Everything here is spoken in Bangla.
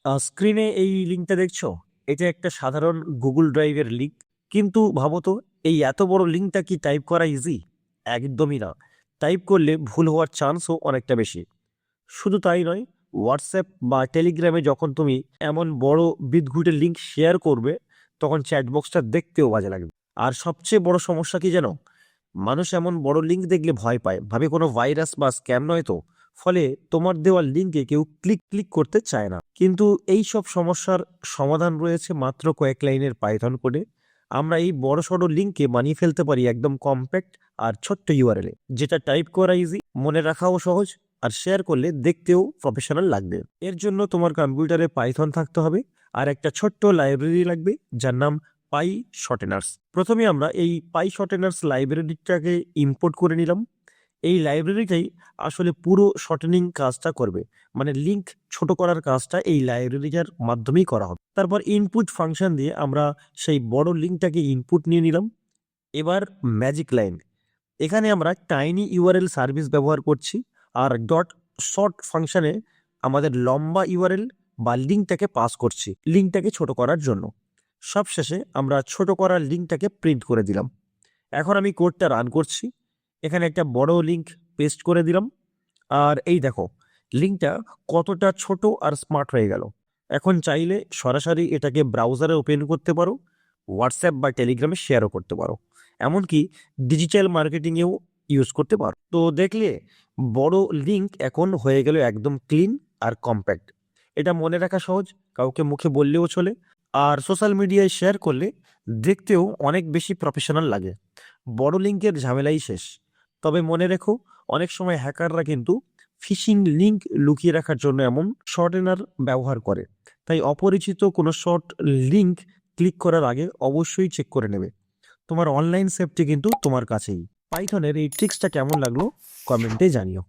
স্ক্রিনে এই লিঙ্কটা দেখছো? এটা একটা সাধারণ গুগল ড্রাইভের লিঙ্ক। কিন্তু ভাবো তো, এই এত বড় লিঙ্কটা কি টাইপ করা ইজি? একদমই না। টাইপ করলে ভুল হওয়ার চান্সও অনেকটা বেশি। শুধু তাই নয়, হোয়াটসঅ্যাপ বা টেলিগ্রামে যখন তুমি এমন বড় বিদঘুটে লিঙ্ক শেয়ার করবে, তখন চ্যাটবক্সটা দেখতেও বাজে লাগবে। আর সবচেয়ে বড় সমস্যা কি জানো? মানুষ এমন বড় লিঙ্ক দেখলে ভয় পায়, ভাবে কোনো ভাইরাস বা স্ক্যাম নয় তো। ফলে তোমার দেওয়া লিঙ্কে কেউ ক্লিক ক্লিক করতে চায় না। কিন্তু এই সব সমস্যার সমাধান রয়েছে মাত্র কয়েক লাইনের পাইথন কোডে। আমরা এই বড় সড়ো লিঙ্কে বানিয়ে ফেলতে পারি একদম কম্প্যাক্ট আর ছোট্ট ইউআরএল এ, যেটা টাইপ করা ইজি, মনে রাখাও সহজ, আর শেয়ার করলে দেখতেও প্রফেশনাল লাগবে। এর জন্য তোমার কম্পিউটারে পাইথন থাকতে হবে, আর একটা ছোট্ট লাইব্রেরি লাগবে যার নাম পাই শর্টেনার্স। প্রথমে আমরা এই পাই শর্টেনার্স লাইব্রেরিটাকে ইম্পোর্ট করে নিলাম। এই লাইব্রেরিটাই আসলে পুরো শর্টেনিং কাজটা করবে, মানে লিঙ্ক ছোট করার কাজটা এই লাইব্রেরিটার মাধ্যমেই করা হবে। তারপর ইনপুট ফাংশন দিয়ে আমরা সেই বড় লিঙ্কটাকে ইনপুট নিয়ে নিলাম। এবার ম্যাজিক লাইন, এখানে আমরা টাইনি ইউআরএল সার্ভিস ব্যবহার করছি, আর ডট শর্ট ফাংশনে আমাদের লম্বা ইউআরএল বা লিঙ্কটাকে পাস করছি লিঙ্কটাকে ছোট করার জন্য। সবশেষে আমরা ছোট করার লিঙ্কটাকে প্রিন্ট করে দিলাম। এখন আমি কোডটা রান করছি। এখানে একটা বড় লিঙ্ক পেস্ট করে দিলাম, আর এই দেখো লিঙ্কটা কতটা ছোট আর স্মার্ট হয়ে গেল। এখন চাইলে সরাসরি এটাকে ব্রাউজারে ওপেন করতে পারো, হোয়াটসঅ্যাপ বা টেলিগ্রামে শেয়ারও করতে পারো, এমনকি ডিজিটাল মার্কেটিংয়েও ইউজ করতে পারো। তো দেখলে, বড় লিঙ্ক এখন হয়ে গেল একদম ক্লিন আর কম্প্যাক্ট। এটা মনে রাখা সহজ, কাউকে মুখে বললেও চলে, আর সোশ্যাল মিডিয়ায় শেয়ার করলে দেখতেও অনেক বেশি প্রফেশনাল লাগে। বড় লিঙ্কের ঝামেলাই শেষ। তবে মনে রেখো, অনেক সময় হ্যাকাররা কিন্তু ফিশিং লিঙ্ক লুকিয়ে রাখার জন্য এমন শর্টেনার ব্যবহার করে। তাই অপরিচিত কোনো শর্ট লিঙ্ক ক্লিক করার আগে অবশ্যই চেক করে নেবে। তোমার অনলাইন সেফটি কিন্তু তোমার কাছেই। পাইথনের এই ট্রিক্সটা কেমন লাগলো কমেন্টে জানিও।